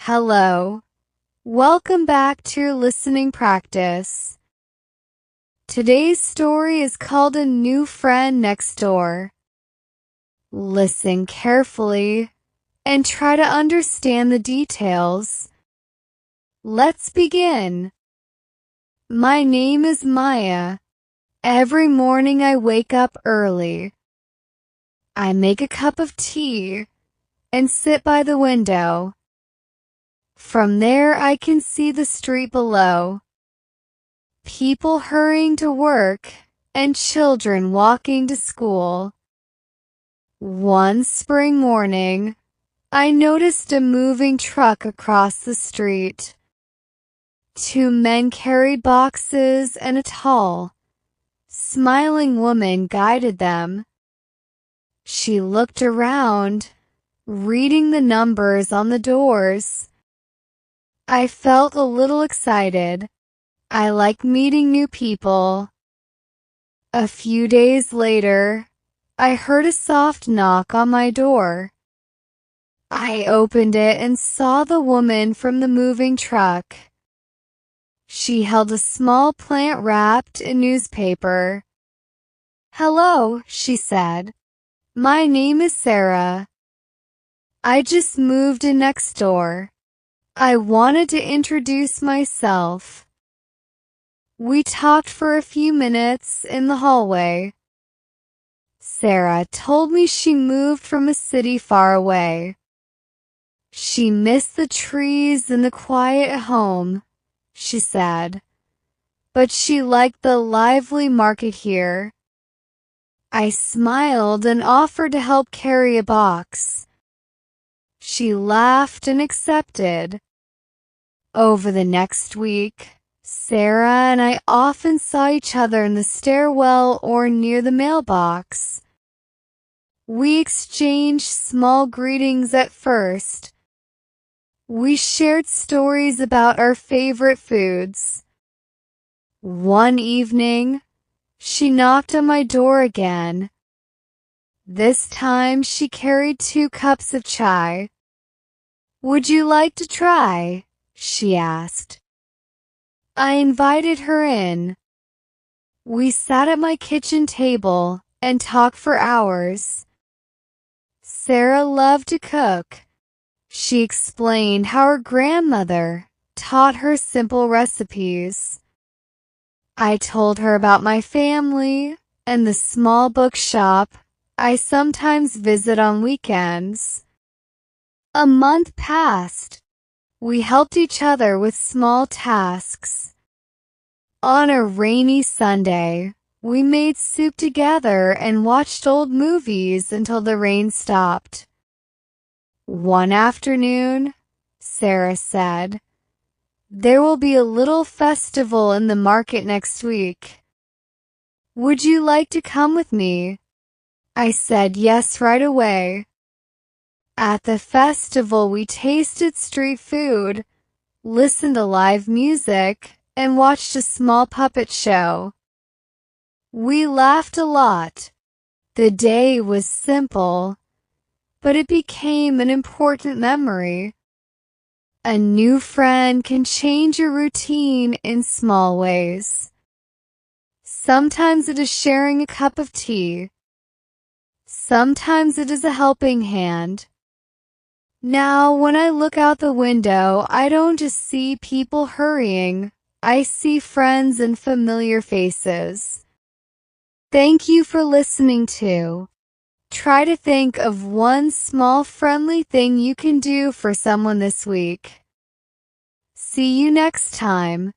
Hello. Welcome back to your listening practice. Today's story is called A New Friend Next Door. Listen carefully and try to understand the details. Let's begin. My name is Maya. Every morning I wake up early. I make a cup of tea and sit by the window. From there I can see the street below. People hurrying to work and children walking to school. One spring morning, I noticed a moving truck across the street. Two men carried boxes and a tall, smiling woman guided them. She looked around, reading the numbers on the doors. I felt a little excited. I like meeting new people. A few days later, I heard a soft knock on my door. I opened it and saw the woman from the moving truck. She held a small plant wrapped in newspaper. "Hello," she said. "My name is Sarah. I just moved in next door. I wanted to introduce myself." We talked for a few minutes in the hallway. Sarah told me she moved from a city far away. She missed the trees and the quiet home, she said, but she liked the lively market here. I smiled and offered to help carry a box. She laughed and accepted. Over the next week, Sarah and I often saw each other in the stairwell or near the mailbox. We exchanged small greetings at first. We shared stories about our favorite foods. One evening, she knocked on my door again. This time she carried 2 cups of chai. "Would you like to try?" she asked. I invited her in. We sat at my kitchen table and talked for hours. Sarah loved to cook. She explained how her grandmother taught her simple recipes. I told her about my family and the small bookshop I sometimes visit on weekends. A month passed. We helped each other with small tasks. On a rainy Sunday, we made soup together and watched old movies until the rain stopped. One afternoon, Sarah said, "There will be a little festival in the market next week. Would you like to come with me?" I said yes right away. At the festival, we tasted street food, listened to live music, and watched a small puppet show. We laughed a lot. The day was simple, but it became an important memory. A new friend can change your routine in small ways. Sometimes it is sharing a cup of tea. Sometimes it is a helping hand. Now, when I look out the window, I don't just see people hurrying. I see friends and familiar faces. Thank you for listening to. Try to think of one small friendly thing you can do for someone this week. See you next time.